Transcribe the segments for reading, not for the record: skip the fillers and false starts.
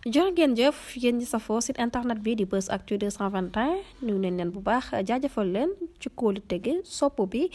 jërë ngeen jëf yéen ñi safoo site internet bi di Buzz Actu 221 nuyu nañ leen bu baax jaajëfal leen ci kóolu tege sopp bi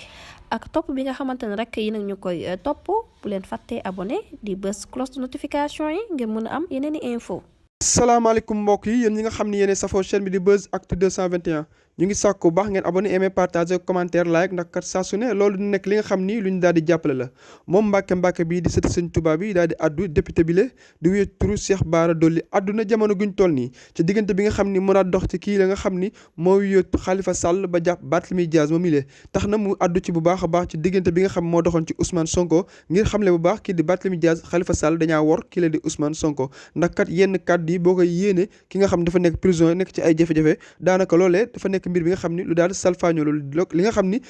ak topp bi nga xamante ne rek yi nag ñu koy topp bu leen fàttee abonné di bës cloche de notification yi ngir mën a am yeneen i info. salaamaaleykum mbokk yi yéen ñi nga xam ne yéen safoo chaîne bi di Buzz Actu 221 ñu ngi sàkk bu baax ngeen abonné aimé partager commentaire like ndax kat saa su ne loolu di nekk li nga xam ni lu ñu daal di jàppale la moom Mbàkke bii di sët Sëñ Tuubaa bi daal di addu député bi la di wéy turu Cheikh Bara Dolly àdduna jamono guñ toll nii ci diggante bi nga xam ni moo daal dox ci kii la nga xam ni moo wéy Khalifa Sall ba jàpp Barthélémy Dias moom ile tax na mu addu ci bu baax a baax ci diggante bi nga xam moo doxoon ci Ousmane Sonko ngir xamle bu baax kii di Barthélémy Dias Khalifa Sall dañaa wor kii la di Ousmane Sonko ndax kat yenn kàddu yi boo koy yéene ki nga xam dafa nekk prison nekk ci ay jafe-jafe daanaka loolee dafa nekk mbir bi nga xam ni lu daal di salfaañoo loolu li nga xam ni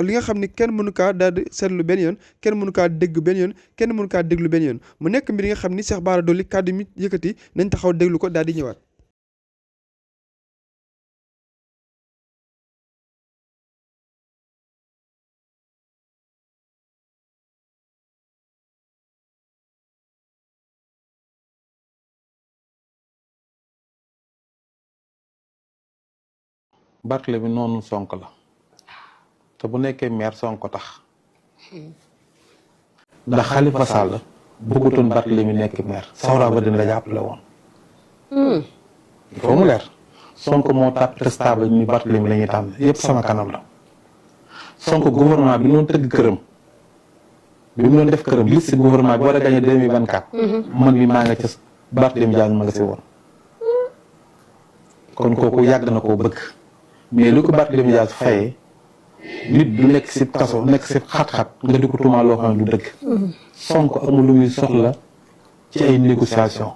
li nga xam ni kenn mënu kaa daal di seetlu benn yoon kenn mënu kaa dégg benn yoon kenn mënu kaa déglu benn yoon mu nekk mbir yi nga xam ni Cheikh Bara Dolly kàddu mi yëkkati nañ taxaw déglu ko daal di ñëwaat. Barthélémy noonu Sonko la te bu nekkee maire Sonko tax ndax Khalifa Sall bëggutoon Barthélémy nekk maire Sawra ba dina la jàppale woon il faut mu leer Sonko moo tàpp te stable ñu Barthélémy la ñuy tànn yépp sama kanam la Sonko gouvernement bi noonu tëgg këram bi mu doon def këram liste gouvernement bi war a gagné 2024 man bi maa nga ca Barthélémy Dias ma nga si woon kon kooku yàgg na koo bëgg mais lu ko Barthélémy Dias fayee nit du nekk si kaso nekk si xat-xat nga di ko tuumaal loo xam ne du dëgg Sonko amul lu muy soxla ci ay négociation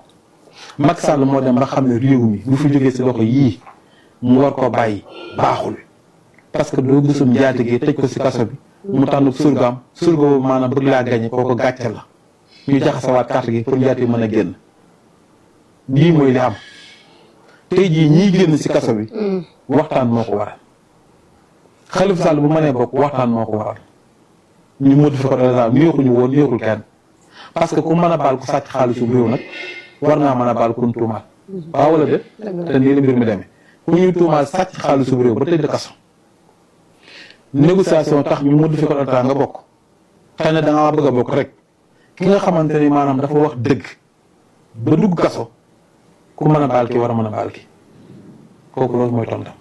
Macky Sall moo dem ba xam ne réew mi bu fi jógee si loxo yii mu war koo bàyyi baaxul parce que doo gisum njaatige tëj ko si kaso bi mu tànn surgaam surga boobu maanaam bëgg laa gañe kooku gàcce la ñu jaxasawaat carte gi pour njaatige mën a génn lii mooy li am tey jii ñii génn si kaso bi waxtaan moo ko waral Khalifa Sall bu mënee bokk waxtaan moo ko waral ñu modifié ko exemple neexuñu woon neexul kenn parce que ku mën a baal ku sàcc xaalisu réew nag war ngaa mën a baal ku ñu tuumaal waaw wala déet te nii la mbir mi demee ku ñuy tuumaal sàcc xaalisu réew ba tëj kaso négociation tax ñu modifié ko exemple nga bokk xëy na da ngaa bëgg a bokk rek ki nga xamante ni maanaam dafa wax dëgg ba dugg kaso ku mën a baal ki war a mën a baal ki kooku loolu mooy tontam.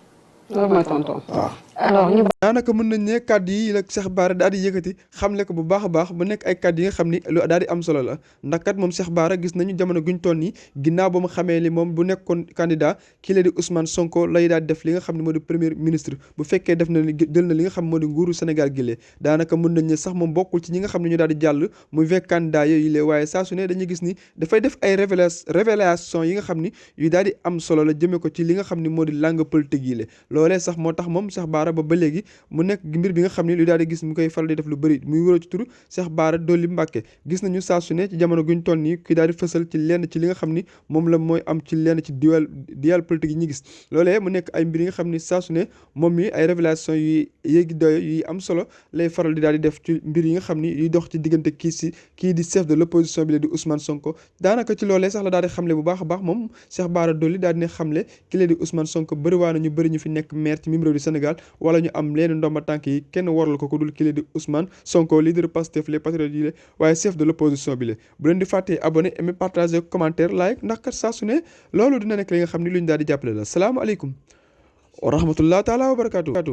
loolu mooy tonton. waaw. alors ñu. daanaka mën nañ ne kàddu yi la Cheikh Bara daal di yëkkati xamle ko bu baax a baax ba nekk ay kàddu yi nga xam ni lu daal di am solo la ndax kat moom Cheikh Bara gis nañu jamono guñ toll nii ginnaaw ba mu xamee li moom bu nekkoon candidat kii la di Ousmane Sonko lay daal di def li nga xam ne moo di premier ministre bu fekkee def na jël na li nga xam moo di nguuru Sénégal gi daanaka mën nañ ne sax moom bokkul ci ñi nga xam ne ñu daal di jàll muy fekk candidat yooyu la waaye saa su ne dañuy gis ni dafay def ay révélation yi nga xam ni yu daal di am solo la jëmee ko ci li nga xam ni moo di langue politique yi la loolee sax moo tax moom Cheikh Bara ba léegi mu nekk mbir bi nga xam ne lu daal di gis mu koy faral di def lu bëri muy wëroo ci turu Cheikh Bara Dolly Mbacké gis nañu saa su ne ci jamono guñ toll nii ki daal di fësal ci lenn ci li nga xam ni moom la mooy am ci lenn ci diwal politique yi ñu gis loolee mu nekk ay mbir yi nga xam ni saa su ne moom mi ay révélation yu yéegi doyo yu am solo lay faral di daal di def ci mbir yi nga xam ni yuy dox ci diggante kii di chef de l'opposition bi la di Ousmane Sonko daanaka ci loolee sax la daal di xamle bu baax a baax moom Cheikh Bara Dolly daal di ne xamle ki la di Ousmane Sonko bëri waa na ñu bëri ñu fi nekk maire ci mim réew du Sénégal wala ñu am leen ndomba tànk yi kenn waral ko dul kii di Ousmane Sonko leader Pastef les patriotes yi la waaye chef de l'opposition bi la bu leen di fàttee abonné aimer partager commentaire like ndax kat saa su ne loolu dina nekk li nga xam ni lu ñu daal di jàppale la salaamaaleykum wa rahmatullah taala wa barakatuh